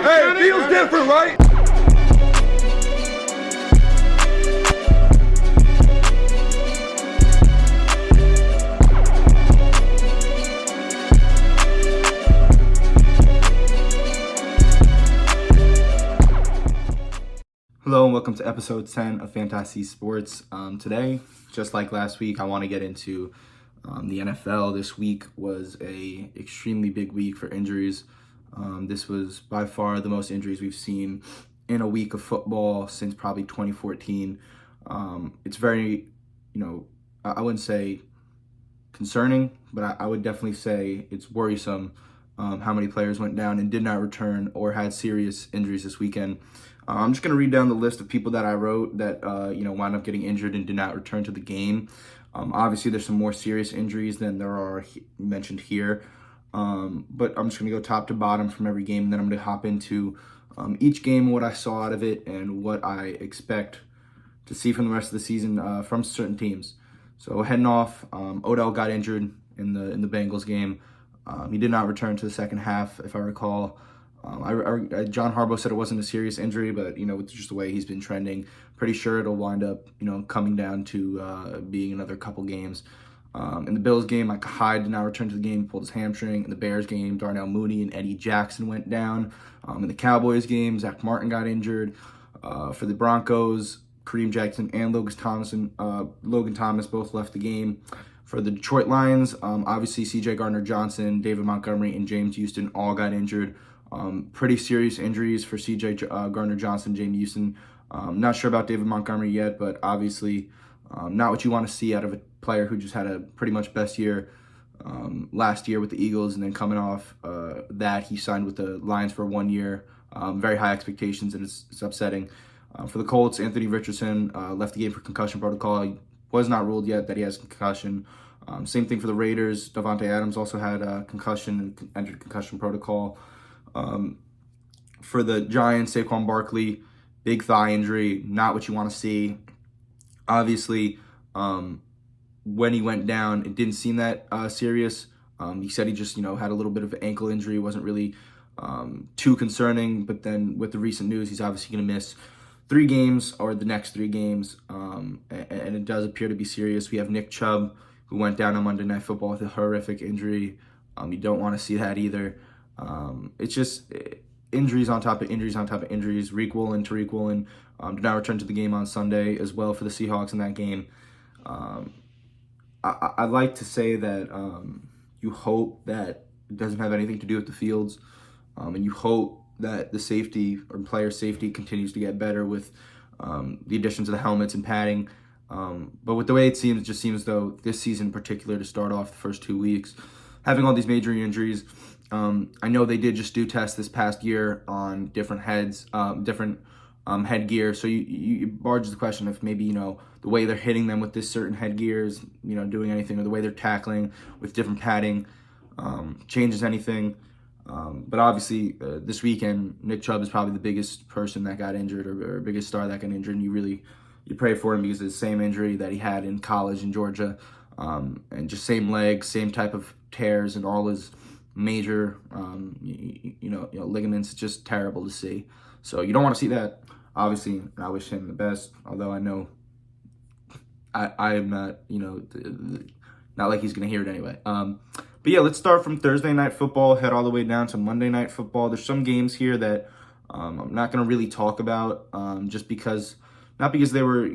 Hey, it feels different, right? Hello and welcome to episode 10 of Fantasy Sports. Today, just like last week, I want to get into the NFL. This week was a extremely big week for injuries. This was by far the most injuries we've seen in a week of football since probably 2014. It's very, I wouldn't say concerning, but I would definitely say it's worrisome how many players went down and did not return or had serious injuries this weekend. I'm just going to read down the list of people that I wrote that, wound up getting injured and did not return to the game. Obviously, there's some more serious injuries than there are mentioned here. But I'm just going to go top to bottom from every game, and then I'm going to hop into each game, what I saw out of it, and what I expect to see from the rest of the season from certain teams. So heading off, Odell got injured in the Bengals game. He did not return to the second half, if I recall. John Harbaugh said it wasn't a serious injury, but with just the way he's been trending, pretty sure it'll wind up coming down to being another couple games. In the Bills game, Micah Hyde did not return to the game, pulled his hamstring. In the Bears game, Darnell Mooney and Eddie Jackson went down. In the Cowboys game, Zach Martin got injured. For the Broncos, Kareem Jackson and Logan Thomas both left the game. For the Detroit Lions, obviously C.J. Gardner-Johnson, David Montgomery, and James Houston all got injured. Pretty serious injuries for C.J. Gardner-Johnson, James Houston. Not sure about David Montgomery yet, but obviously not what you want to see out of a player who just had a pretty much best year last year with the Eagles, and then coming off that, he signed with the Lions for 1 year. Very high expectations, and it's upsetting. For the Colts, Anthony Richardson left the game for concussion protocol. He was not ruled yet that he has concussion. Same thing for the Raiders. Davante Adams also had a concussion and entered concussion protocol. For the Giants, Saquon Barkley, big thigh injury, not what you want to see. Obviously, when he went down, it didn't seem that serious. He said he just, had a little bit of an ankle injury. It wasn't really too concerning. But then with the recent news, he's obviously going to miss 3 games or the next 3 games. And it does appear to be serious. We have Nick Chubb, who went down on Monday Night Football with a horrific injury. You don't want to see that either. It's just injuries on top of injuries on top of injuries. Tariq Woolen did not return to the game on Sunday as well for the Seahawks in that game. I'd like to say that you hope that it doesn't have anything to do with the fields, and you hope that the safety or player safety continues to get better with the additions of the helmets and padding. But with the way it just seems though this season in particular, to start off the first 2 weeks, having all these major injuries. I know they did just do tests this past year on different headgear. So you barge the question if maybe, the way they're hitting them with this certain headgear is, doing anything, or the way they're tackling with different padding changes anything. But obviously this weekend, Nick Chubb is probably the biggest person that got injured or biggest star that got injured. And you pray for him because it's the same injury that he had in college in Georgia. And just same legs, same type of tears, and all his major, ligaments. It's just terrible to see. So you don't want to see that. Obviously, I wish him the best. Although I know I am not, not like he's gonna hear it anyway. But yeah, let's start from Thursday Night Football, head all the way down to Monday Night Football. There's some games here that I'm not gonna really talk about, just because. Not because they were,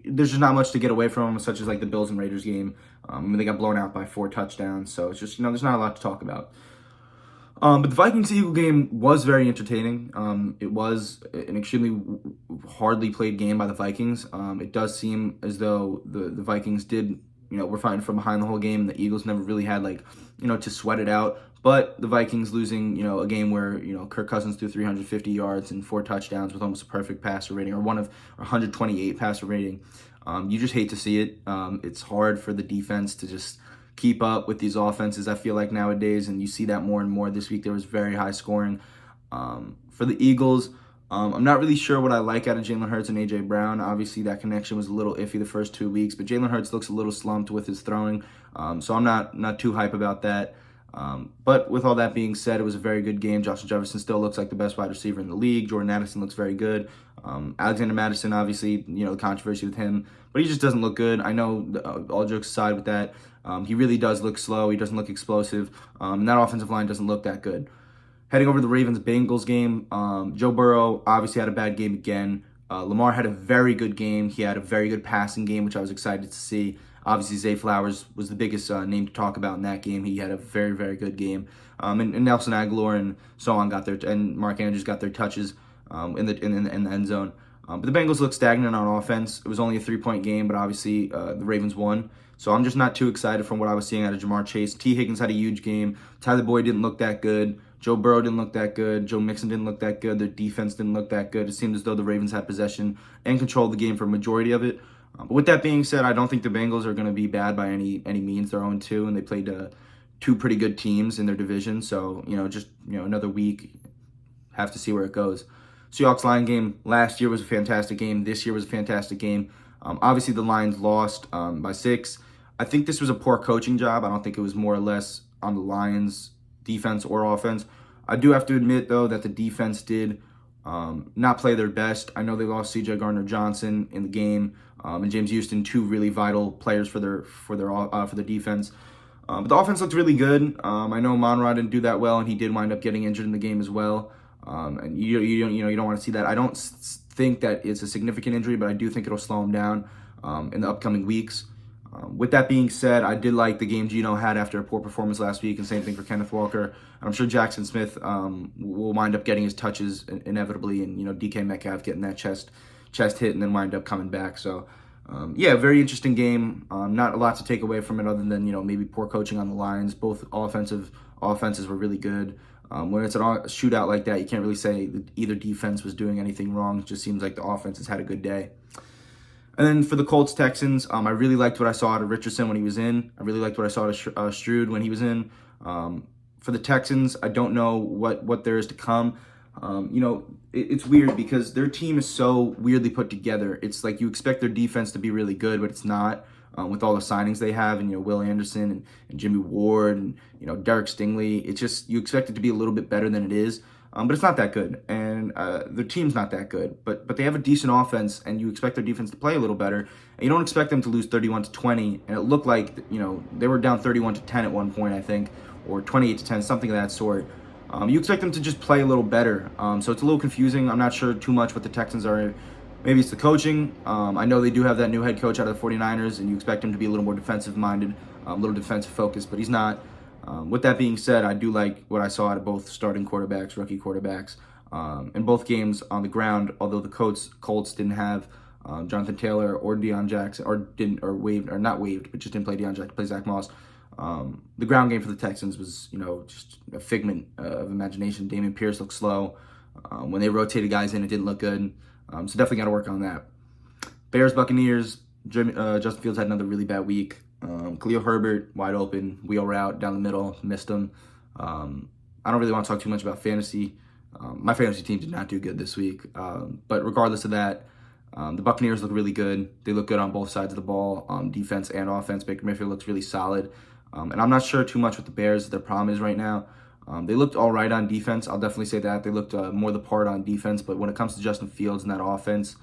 there's just not much to get away from them, such as like the Bills and Raiders game. They got blown out by 4 touchdowns. So it's just, there's not a lot to talk about. But the Vikings-Eagle game was very entertaining. It was an extremely hardly played game by the Vikings. It does seem as though the Vikings did, were fighting from behind the whole game. The Eagles never really had to sweat it out. But the Vikings losing, a game where, Kirk Cousins threw 350 yards and 4 touchdowns with almost a perfect passer rating, or 128 passer rating. You just hate to see it. It's hard for the defense to just keep up with these offenses, I feel like, nowadays, and you see that more and more. This week there was very high scoring. For the Eagles, I'm not really sure what I like out of Jalen Hurts and A.J. Brown. Obviously, that connection was a little iffy the first 2 weeks, but Jalen Hurts looks a little slumped with his throwing, so I'm not too hype about that. But with all that being said, it was a very good game. Justin Jefferson still looks like the best wide receiver in the league. Jordan Addison looks very good. Alexander Madison, obviously, the controversy with him, but he just doesn't look good. I know, all jokes aside with that, he really does look slow. He doesn't look explosive. And that offensive line doesn't look that good. Heading over to the Ravens-Bengals game, Joe Burrow obviously had a bad game again. Lamar had a very good game. He had a very good passing game, which I was excited to see. Obviously, Zay Flowers was the biggest name to talk about in that game. He had a very, very good game. And Nelson Aguilar and so on and Mark Andrews got their touches in the end zone. But the Bengals looked stagnant on offense. It was only a 3-point game, but obviously the Ravens won. So I'm just not too excited from what I was seeing out of Jamar Chase. T. Higgins had a huge game. Tyler Boyd didn't look that good. Joe Burrow didn't look that good. Joe Mixon didn't look that good. Their defense didn't look that good. It seemed as though the Ravens had possession and controlled the game for a majority of it. But with that being said, I don't think the Bengals are going to be bad by any means. They're 0-2, and they played two pretty good teams in their division. So, another week, have to see where it goes. Seahawks-Lions game last year was a fantastic game. This year was a fantastic game. Obviously, the Lions lost by 6. I think this was a poor coaching job. I don't think it was more or less on the Lions' defense or offense. I do have to admit, though, that the defense did not play their best. I know they lost C.J. Gardner-Johnson in the game, and James Houston, two really vital players for their defense. But the offense looked really good. I know Monrod didn't do that well, and he did wind up getting injured in the game as well. And you don't want to see that. I don't think that it's a significant injury, but I do think it'll slow him down in the upcoming weeks. With that being said, I did like the game Geno had after a poor performance last week, and same thing for Kenneth Walker. I'm sure Jackson Smith will wind up getting his touches inevitably, and DK Metcalf getting that chest hit and then wind up coming back. So, very interesting game. Not a lot to take away from it other than maybe poor coaching on the Lions. Both offenses were really good. When it's a shootout like that, you can't really say that either defense was doing anything wrong. It just seems like the offense has had a good day. And then for the Colts-Texans, I really liked what I saw out of Richardson when he was in. I really liked what I saw out of Stroud when he was in. For the Texans, I don't know what there is to come. It's weird because their team is so weirdly put together. It's like you expect their defense to be really good, but it's not. With all the signings they have, and Will Anderson and Jimmy Ward and Derek Stingley, it's just you expect it to be a little bit better than it is. But it's not that good, and their team's not that good. But they have a decent offense, and you expect their defense to play a little better. And you don't expect them to lose 31-20. And it looked like they were down 31-10 at one point, I think, or 28-10, something of that sort. You expect them to just play a little better. So it's a little confusing. I'm not sure too much what the Texans are. Maybe it's the coaching. I know they do have that new head coach out of the 49ers, and you expect him to be a little more defensive-minded, a little defensive-focused, but he's not. With that being said, I do like what I saw out of both starting quarterbacks, rookie quarterbacks, in both games on the ground. Although the Colts didn't have Jonathan Taylor or Deion Jackson, not waived, but just didn't play Deion Jackson, play Zach Moss. The ground game for the Texans was, just a figment of imagination. Dameon Pierce looked slow. When they rotated guys in, it didn't look good. So definitely got to work on that. Bears, Buccaneers. Justin Fields had another really bad week. Khalil Herbert, wide open, wheel route down the middle, missed him. I don't really want to talk too much about fantasy. My fantasy team did not do good this week. But regardless of that, the Buccaneers look really good. They look good on both sides of the ball, defense and offense. Baker Mayfield looks really solid. And I'm not sure too much what the Bears, their problem is right now. They looked all right on defense. I'll definitely say that. They looked more the part on defense. But when it comes to Justin Fields and that offense,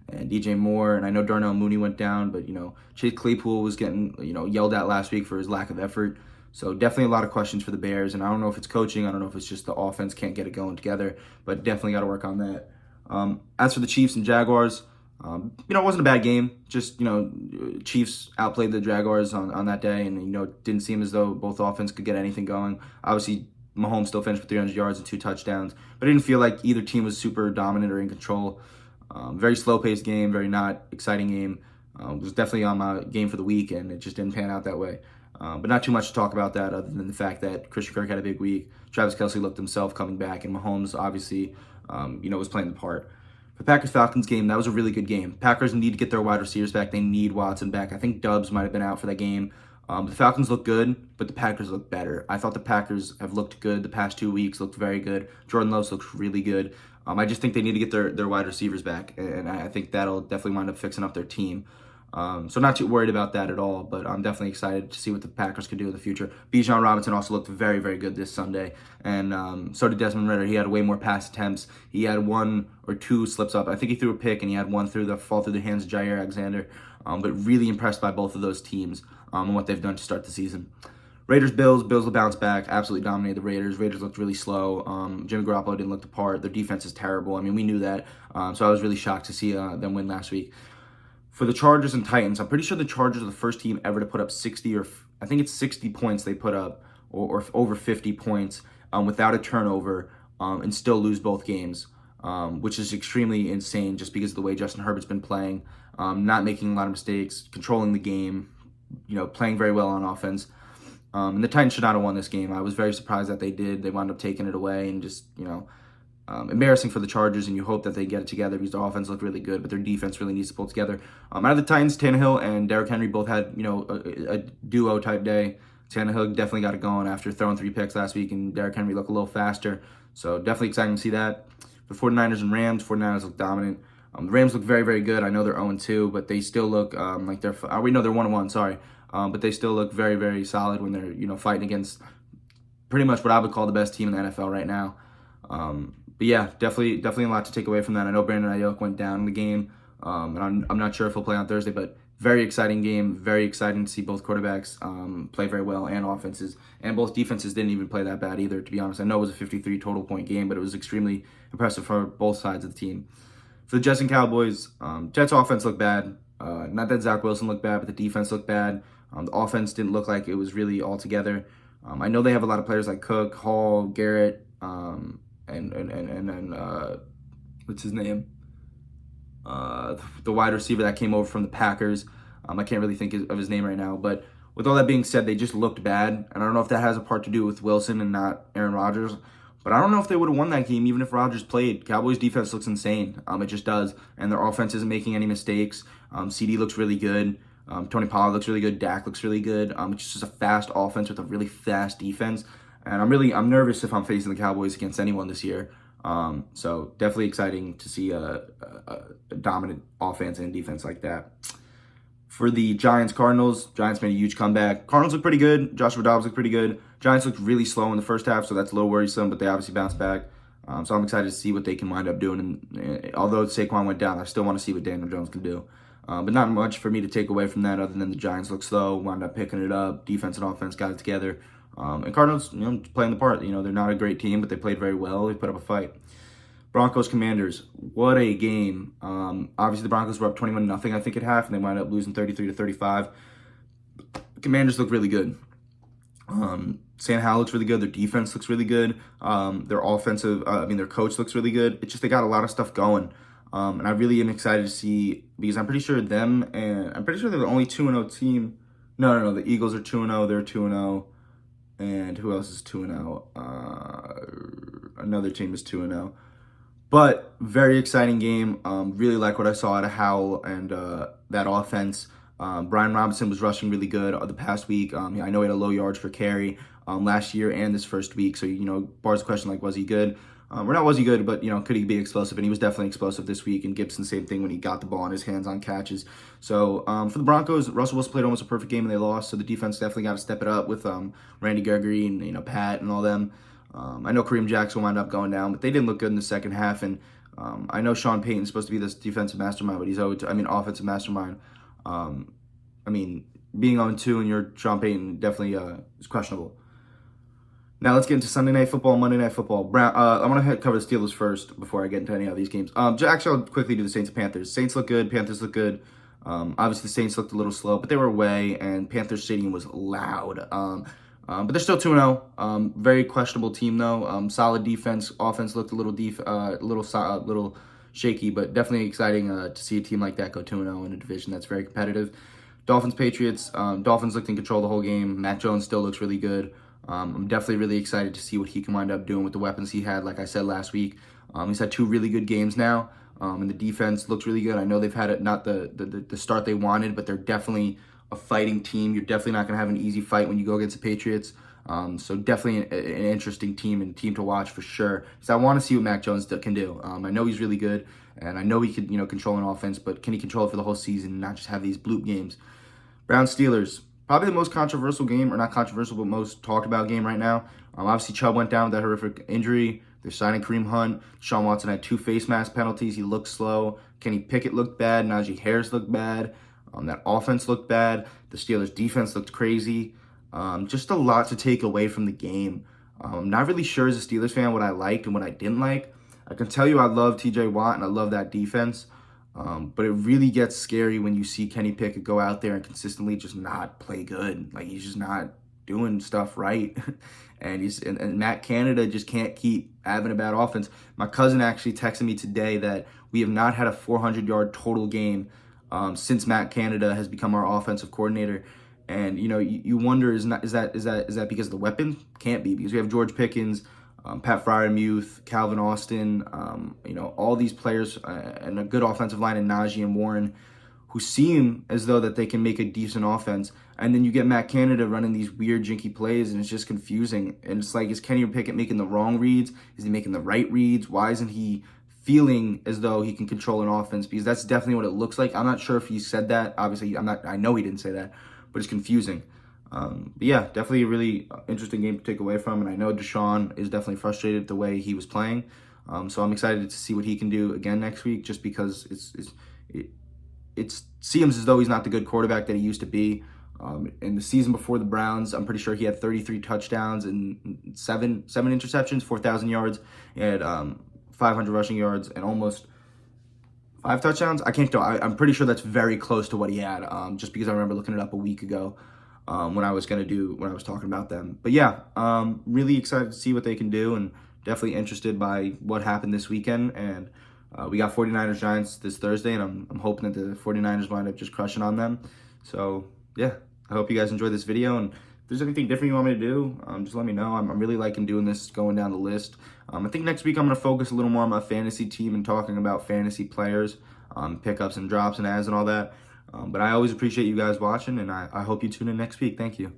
and DJ Moore, and I know Darnell Mooney went down, but, Chase Claypool was getting, yelled at last week for his lack of effort. So definitely a lot of questions for the Bears, and I don't know if it's coaching. I don't know if it's just the offense can't get it going together, but definitely got to work on that. As for the Chiefs and Jaguars, it wasn't a bad game. Just, Chiefs outplayed the Jaguars on that day, and, it didn't seem as though both offense could get anything going. Obviously, Mahomes still finished with 300 yards and 2 touchdowns, but I didn't feel like either team was super dominant or in control. Very slow-paced game, very not exciting game. It was definitely on my game for the week, and it just didn't pan out that way. But not too much to talk about that other than the fact that Christian Kirk had a big week. Travis Kelce looked himself coming back, and Mahomes obviously, was playing the part. The Packers-Falcons game, that was a really good game. Packers need to get their wide receivers back. They need Watson back. I think Dubs might have been out for that game. The Falcons look good, but the Packers look better. I thought the Packers have looked good the past 2 weeks, looked very good. Jordan Love looks really good. I just think they need to get their wide receivers back, and I think that'll definitely wind up fixing up their team. So not too worried about that at all, but I'm definitely excited to see what the Packers can do in the future. Bijan Robinson also looked very, very good this Sunday, and so did Desmond Ridder. He had way more pass attempts. He had 1 or 2 slips up. I think he threw a pick, and he had one fall through the hands of Jair Alexander. But really impressed by both of those teams and what they've done to start the season. Raiders, Bills will bounce back. Absolutely dominated the Raiders. Raiders looked really slow. Jimmy Garoppolo didn't look the part. Their defense is terrible. I mean, we knew that. So I was really shocked to see them win last week. For the Chargers and Titans, I'm pretty sure the Chargers are the first team ever to put up 60 or I think it's 60 points they put up, or over 50 points without a turnover and still lose both games, which is extremely insane just because of the way Justin Herbert's been playing, not making a lot of mistakes, controlling the game, playing very well on offense. And the Titans should not have won this game. I was very surprised that they did. They wound up taking it away and just, embarrassing for the Chargers, and you hope that they get it together because their offense looked really good, but their defense really needs to pull together. Out of the Titans, Tannehill and Derrick Henry both had, a duo type day. Tannehill definitely got it going after throwing 3 picks last week, and Derrick Henry looked a little faster. So definitely exciting to see that. The 49ers and Rams, 49ers look dominant. The Rams look very, very good. I know they're 0-2, but they still look like they're we know they're 1-1, sorry. But they still look very, very solid when they're, fighting against pretty much what I would call the best team in the NFL right now. But yeah, definitely a lot to take away from that. I know Brandon Ayuk went down in the game, and I'm not sure if he'll play on Thursday, but very exciting game. Very exciting to see both quarterbacks play very well, and offenses, and both defenses didn't even play that bad either, to be honest. I know it was a 53 total point game, but it was extremely impressive for both sides of the team. For the Jets and Cowboys, Jets offense looked bad. Not that Zach Wilson looked bad, but the defense looked bad. The offense didn't look like it was really all together. I know they have a lot of players like Cook, Hall, Garrett, and what's his name? The wide receiver that came over from the Packers. I can't really think of his name right now. But with all that being said, they just looked bad. And I don't know if that has a part to do with Wilson and not Aaron Rodgers. But I don't know if they would have won that game even if Rodgers played. Cowboys defense looks insane. It just does. And their offense isn't making any mistakes. CD looks really good. Tony Pollard looks really good. Dak looks really good. It's just a fast offense with a really fast defense. And I'm nervous if I'm facing the Cowboys against anyone this year. So definitely exciting to see a dominant offense and defense like that. For the Giants-Cardinals, Giants made a huge comeback. Cardinals look pretty good. Joshua Dobbs looked pretty good. Giants looked really slow in the first half, so that's a little worrisome, but they obviously bounced back. So I'm excited to see what they can wind up doing. And although Saquon went down, I still want to see what Daniel Jones can do. But not much for me to take away from that other than the Giants look slow, wound up picking it up. Defense and offense got it together. And Cardinals, playing the part. They're not a great team, but they played very well. They put up a fight. Broncos, Commanders, what a game. Obviously, the Broncos were up 21-0, I think, at half, and they wound up losing 33-35. Commanders look really good. Sam Howell looks really good. Their defense looks really good. Their coach looks really good. It's just they got a lot of stuff going. And I really am excited to see, because I'm pretty sure they're the only 2-0 team. No, the Eagles are 2-0. They're 2-0. And who else is 2-0? Another team is 2-0. But very exciting game. Really like what I saw out of Howell and that offense. Brian Robinson was rushing really good the past week. I know he had a low yards per carry last year and this first week. So, bars the question, was he good? Or not was he good, but, could he be explosive? And he was definitely explosive this week. And Gibson, same thing when he got the ball in his hands on catches. So for the Broncos, Russell Wilson played almost a perfect game and they lost. So the defense definitely got to step it up with Randy Gregory and, Pat and all them. I know Kareem Jackson wound up going down, but they didn't look good in the second half. And I know Sean Payton's supposed to be this defensive mastermind, but he's offensive mastermind. Being 0-2 and you're Sean Payton definitely is questionable. Now let's get into Sunday Night Football, Monday Night Football. I want to cover the Steelers first before I get into any of these games. Actually, I'll quickly do the Saints and Panthers. Saints look good. Panthers look good. Obviously, the Saints looked a little slow, but they were away, and Panthers Stadium was loud. But they're still 2-0. Very questionable team, though. Solid defense. Offense looked a little shaky, but definitely exciting to see a team like that go 2-0 in a division that's very competitive. Dolphins, Patriots. Dolphins looked in control the whole game. Mac Jones still looks really good. I'm definitely really excited to see what he can wind up doing with the weapons he had, like I said last week. He's had 2 really good games now, and the defense looks really good. I know they've had not the start they wanted, but they're definitely a fighting team. You're definitely not going to have an easy fight when you go against the Patriots. So definitely an interesting team and team to watch for sure. So I want to see what Mac Jones can do. I know he's really good, and I know he could, control an offense, but can he control it for the whole season and not just have these bloop games? Browns Steelers, probably the most controversial game, or not controversial, but most talked about game right now. Obviously, Chubb went down with that horrific injury. They're signing Kareem Hunt. Deshaun Watson had 2 face mask penalties. He looked slow. Kenny Pickett looked bad. Najee Harris looked bad. That offense looked bad. The Steelers' defense looked crazy. Just a lot to take away from the game. I'm not really sure as a Steelers fan what I liked and what I didn't like. I can tell you I love TJ Watt and I love that defense. But it really gets scary when you see Kenny Pickett go out there and consistently just not play good. Like, he's just not doing stuff right. and Matt Canada just can't keep having a bad offense. My cousin actually texted me today that we have not had a 400-yard total game since Matt Canada has become our offensive coordinator. And you wonder, is that because of the weapon? Can't be, because we have George Pickens, Pat Freiermuth, Calvin Austin, all these players and a good offensive line in Najee and Warren, who seem as though that they can make a decent offense. And then you get Matt Canada running these weird jinky plays, and it's just confusing. And it's like, is Kenny Pickett making the wrong reads? Is he making the right reads? Why isn't he feeling as though he can control an offense? Because that's definitely what it looks like. I'm not sure if he said that. Obviously, I know he didn't say that, but it's confusing. But yeah, definitely a really interesting game to take away from. And I know Deshaun is definitely frustrated the way he was playing. So I'm excited to see what he can do again next week, just because it seems as though he's not the good quarterback that he used to be. In the season before the Browns, I'm pretty sure he had 33 touchdowns and seven interceptions, 4,000 yards. He had 500 rushing yards and almost 5 touchdowns. I can't tell. I'm pretty sure that's very close to what he had, just because I remember looking it up a week ago when I was talking about them. But yeah, really excited to see what they can do, and definitely interested by what happened this weekend. And we got 49ers Giants this Thursday, and I'm hoping that the 49ers wind up just crushing on them. So yeah, I hope you guys enjoyed this video, and if there's anything different you want me to do, just let me know. I'm really liking doing this, going down the list. I think next week I'm going to focus a little more on my fantasy team and talking about fantasy players, pickups and drops and ads and all that. But I always appreciate you guys watching, and I hope you tune in next week. Thank you.